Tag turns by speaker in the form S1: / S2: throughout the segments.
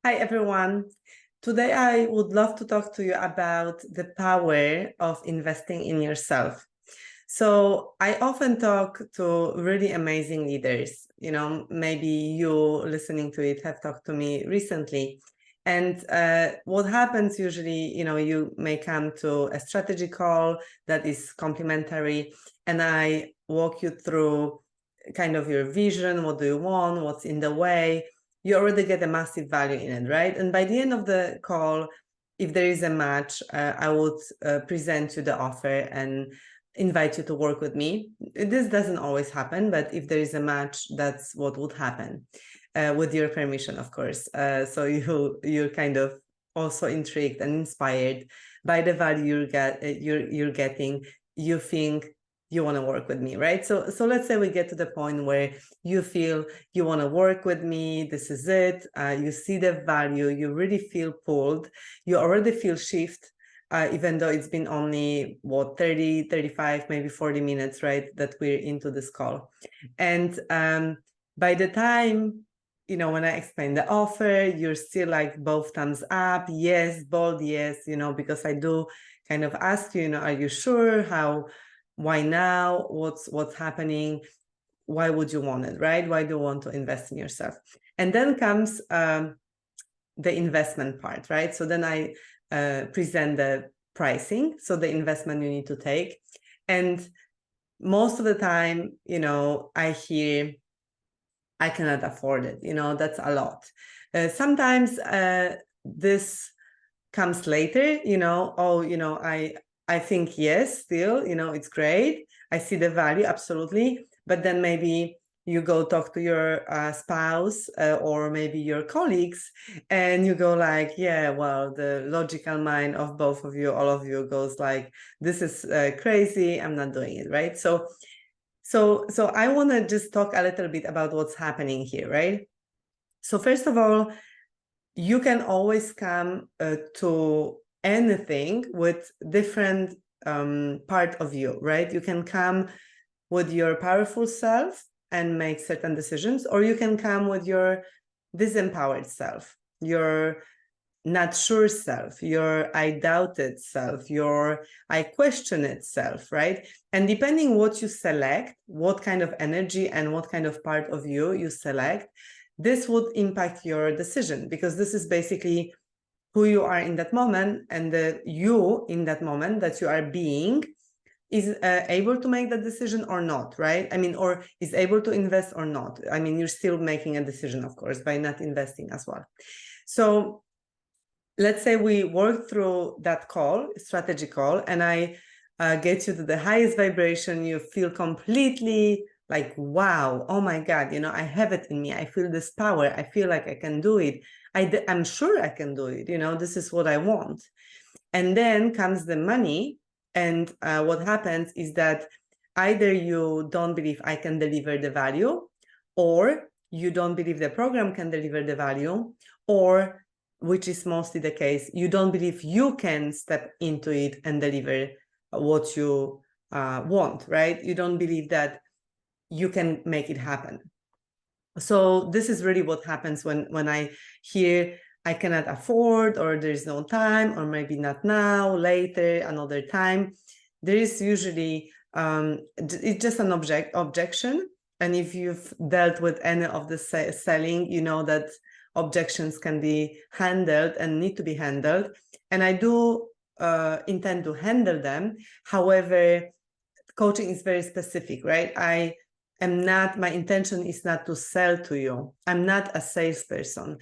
S1: Hi, everyone. Today, I would love to talk to you about the power of investing in yourself. So I often talk to really amazing leaders. Maybe you listening to it have talked to me recently. And what happens usually, you may come to a strategy call that is complimentary, and I walk you through kind of your vision. What do you want? What's in the way? You already get a massive value in it, right? And by the end of the call, if there is a match, I would present you the offer and invite you to work with me. This doesn't always happen, but if there is a match, that's what would happen, with your permission, of course. So you're kind of also intrigued and inspired by the value you're getting. You think you want to work with me, right? So let's say we get to the point where you feel you want to work with me. This is it. You see the value. You really feel pulled. You already feel shift. Even though it's been only 30, 35, maybe 40 minutes, right, that we're into this call. And by the time, when I explain the offer, you're still like both thumbs up, yes, bold yes, because I do kind of ask you, are you sure? Why now? What's happening? Why would you want it, right? Why do you want to invest in yourself? And then comes the investment part, right? So then I present the pricing, so the investment you need to take. And most of the time, I hear, I cannot afford it. That's a lot. Sometimes this comes later, I think, yes, still, it's great. I see the value, absolutely. But then maybe you go talk to your spouse or maybe your colleagues, and you go like, yeah, well, the logical mind of both of you, all of you, goes like, this is crazy. I'm not doing it, right? So I want to just talk a little bit about what's happening here, right? So first of all, you can always come to anything with different part of you, right? You can come with your powerful self and make certain decisions, or you can come with your disempowered self, your not sure self, your I doubted self, your I question it self, right? And depending what you select, what kind of energy and what kind of part of you select, this would impact your decision, because this is basically who you are in that moment, and the you in that moment that you are being is able to make that decision or not, right? I mean, or is able to invest or not. I mean, you're still making a decision, of course, by not investing as well. So let's say we work through that call, strategy call, and I get you to the highest vibration. You feel completely like, wow, oh my God, I have it in me. I feel this power. I feel like I can do it. I'm sure I can do it. This is what I want. And then comes the money. And what happens is that either you don't believe I can deliver the value, or you don't believe the program can deliver the value, or, which is mostly the case, you don't believe you can step into it and deliver what you want, right? You don't believe that you can make it happen. So this is really what happens when I hear I cannot afford, or there's no time, or maybe not now, later, another time. There is usually it's just an objection. And if you've dealt with any of the selling, you know that objections can be handled and need to be handled. And I do intend to handle them. However, coaching is very specific, right? My intention is not to sell to you. I'm not a salesperson.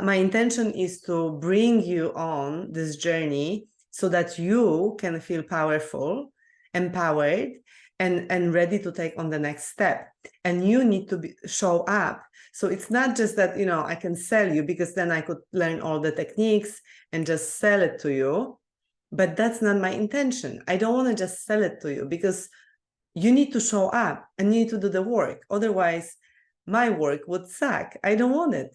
S1: My intention is to bring you on this journey so that you can feel powerful, empowered, and ready to take on the next step. And you need to show up. So it's not just that, I can sell you, because then I could learn all the techniques and just sell it to you. But that's not my intention. I don't want to just sell it to you, because you need to show up and you need to do the work. Otherwise, my work would suck. I don't want it.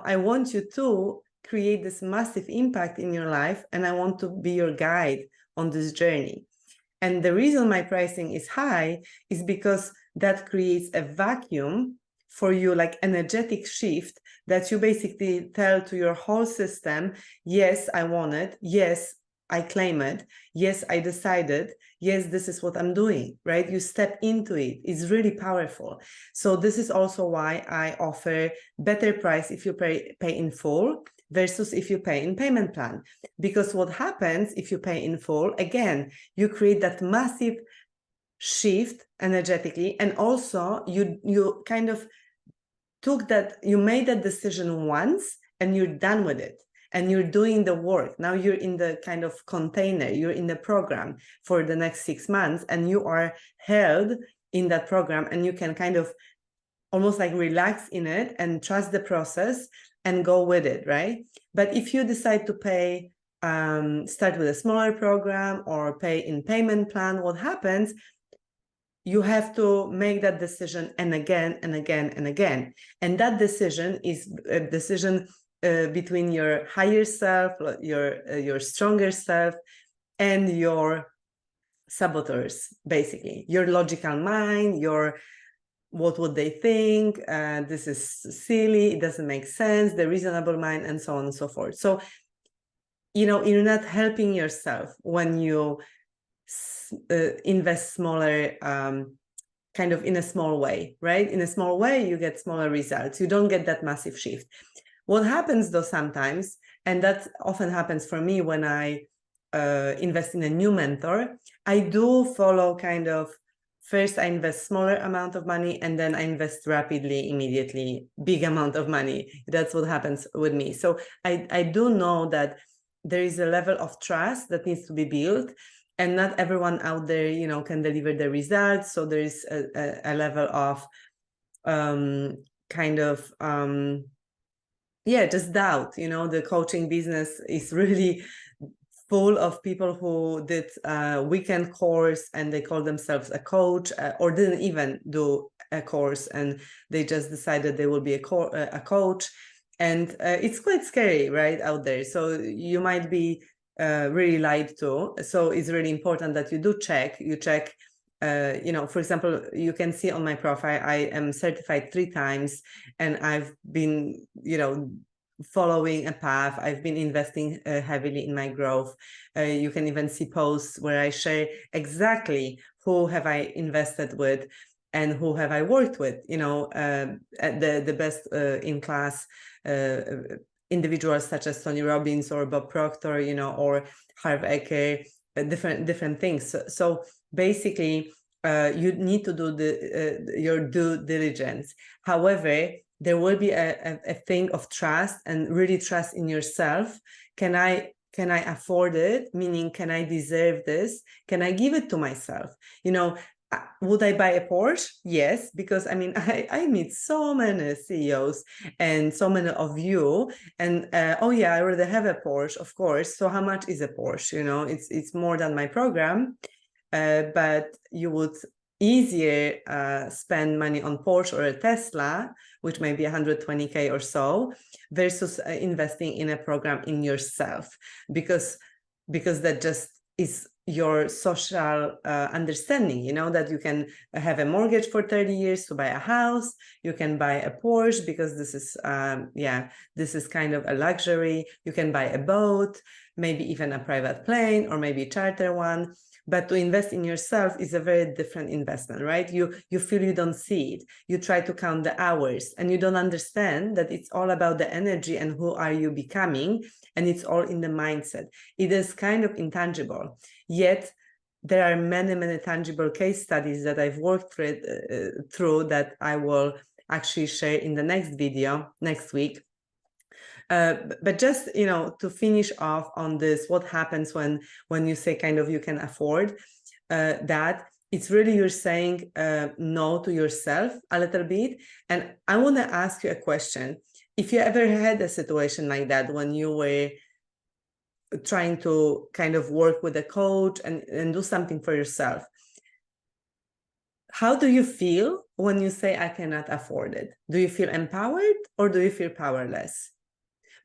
S1: I want you to create this massive impact in your life, and I want to be your guide on this journey. And the reason my pricing is high is because that creates a vacuum for you like energetic shift that you basically tell to your whole system, yes, I want it. Yes, I claim it. Yes, I decided. Yes, this is what I'm doing, right? You step into it. It's really powerful. So this is also why I offer better price if you pay in full versus if you pay in payment plan. Because what happens if you pay in full, again, you create that massive shift energetically, and also you kind of took that, you made that decision once and you're done with it, and you're doing the work. Now you're in the kind of container, you're in the program for the next 6 months, and you are held in that program, and you can kind of almost like relax in it and trust the process and go with it, right? But if you decide to pay, start with a smaller program or pay in payment plan, what happens? You have to make that decision and again and again and again. And that decision is a decision between your higher self, your stronger self, and your saboteurs, basically. Your logical mind, your what would they think, this is silly, it doesn't make sense, the reasonable mind, and so on and so forth. So, you're not helping yourself when you invest smaller, kind of in a small way, right? In a small way, you get smaller results. You don't get that massive shift. What happens though sometimes, and that often happens for me when I invest in a new mentor, I do follow kind of, first I invest smaller amount of money, and then I invest rapidly, immediately, big amount of money. That's what happens with me. So I do know that there is a level of trust that needs to be built, and not everyone out there, can deliver the results. So there is a level of kind of, just doubt. The coaching business is really full of people who did a weekend course and they call themselves a coach, or didn't even do a course and they just decided they will be a coach. And it's quite scary, right, out there. So you might be really lied to. So it's really important that you do check. You check, for example, you can see on my profile, I am certified 3 times, and I've been, following a path. I've been investing heavily in my growth. You can even see posts where I share exactly who have I invested with and who have I worked with, the best in class individuals such as Tony Robbins or Bob Proctor, or Harv Eker, different things. So basically, you need to do your due diligence. However, there will be a thing of trust, and really trust in yourself. Can I afford it? Meaning, can I deserve this? Can I give it to myself? Would I buy a Porsche? Yes, because I meet so many CEOs and so many of you, and oh yeah, I already have a Porsche, of course. So how much is a Porsche? It's more than my program, but you would easier spend money on Porsche or a Tesla, which may be 120K or so, versus investing in a program in yourself, because that just is your social understanding, that you can have a mortgage for 30 years to buy a house, you can buy a Porsche because this is this is kind of a luxury, you can buy a boat, maybe even a private plane, or maybe charter one. But to invest in yourself is a very different investment, right? You feel you don't see it. You try to count the hours, and you don't understand that it's all about the energy and who are you becoming, and it's all in the mindset. It is kind of intangible. Yet there are many, many tangible case studies that I've worked through that I will actually share in the next video next week. But just, to finish off on this, what happens when you say kind of you can afford that, it's really you're saying no to yourself a little bit. And I want to ask you a question. If you ever had a situation like that when you were trying to kind of work with a coach and do something for yourself, how do you feel when you say I cannot afford it? Do you feel empowered or do you feel powerless?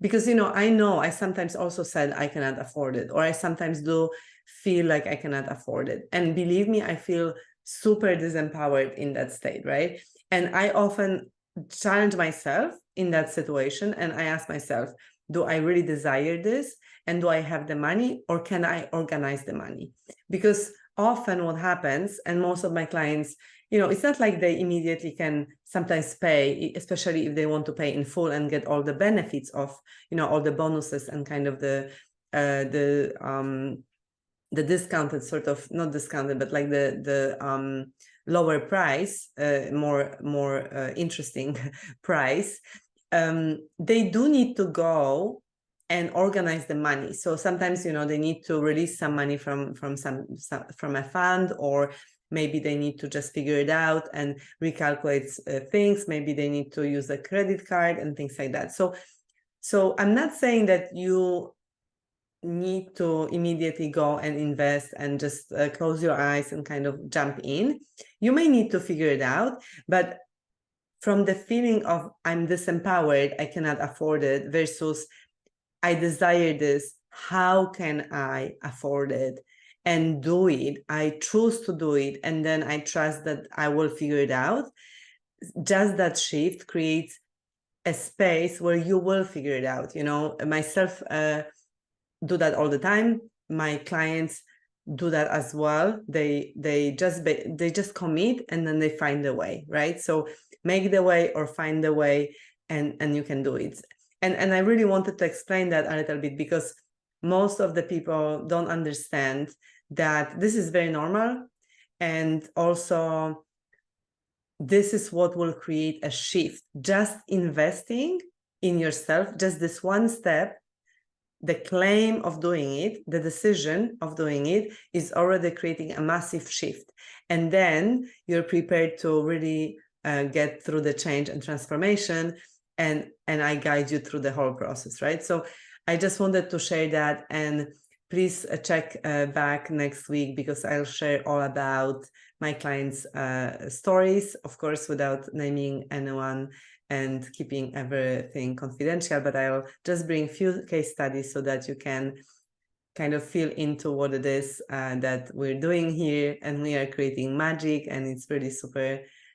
S1: Because, I sometimes also said I cannot afford it, or I sometimes do feel like I cannot afford it. And believe me, I feel super disempowered in that state, right? And I often challenge myself in that situation, and I ask myself, do I really desire this? And do I have the money, or can I organize the money? Because often what happens, and most of my clients, it's not like they immediately can sometimes pay, especially if they want to pay in full and get all the benefits of, all the bonuses and kind of the discounted, sort of, not discounted, but like the lower price, more interesting price. They do need to go and organize the money. So sometimes, they need to release some money from a fund, or maybe they need to just figure it out and recalculate things. Maybe they need to use a credit card and things like that. So I'm not saying that you need to immediately go and invest and just close your eyes and kind of jump in. You may need to figure it out, but from the feeling of I'm disempowered, I cannot afford it, versus I desire this, how can I afford it and do it? I choose to do it, and then I trust that I will figure it out. Just that shift creates a space where you will figure it out. Myself do that all the time. My clients do that as well. They just commit, and then they find a way, right? So make the way or find the way, and you can do it. And I really wanted to explain that a little bit, because most of the people don't understand that this is very normal, and also this is what will create a shift. Just investing in yourself, just this one step, the claim of doing it, the decision of doing it, is already creating a massive shift. And then you're prepared to really get through the change and transformation, and I guide you through the whole process, right? So I just wanted to share that, and please check back next week, because I'll share all about my clients' stories, of course, without naming anyone and keeping everything confidential, but I'll just bring few case studies so that you can kind of feel into what it is that we're doing here. And we are creating magic, and it's really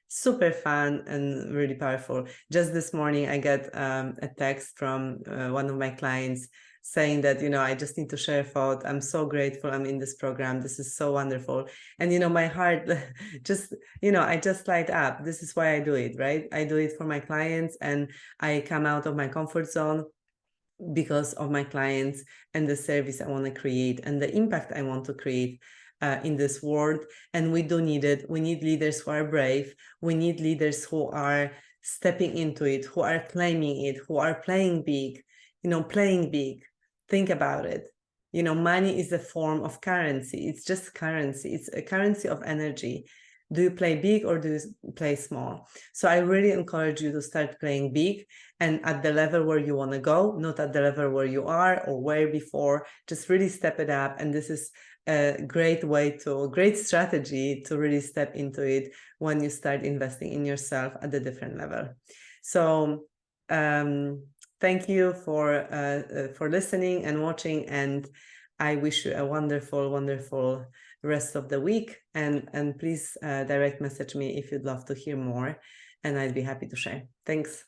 S1: super fun and really powerful. Just this morning, I got a text from one of my clients saying that, I just need to share a thought. I'm so grateful I'm in this program. This is so wonderful. And, my heart just, I just light up. This is why I do it, right? I do it for my clients, and I come out of my comfort zone because of my clients and the service I want to create and the impact I want to create in this world. And we do need it. We need leaders who are brave. We need leaders who are stepping into it, who are claiming it, who are playing big, playing big. Think about it. Money is a form of currency. It's just currency. It's a currency of energy. Do you play big, or do you play small? So I really encourage you to start playing big, and at the level where you want to go, not at the level where you are or where before. Just really step it up. And this is a great strategy to really step into it when you start investing in yourself at a different level. So thank you for listening and watching, and I wish you a wonderful rest of the week. And please direct message me if you'd love to hear more, and I'd be happy to share. Thanks.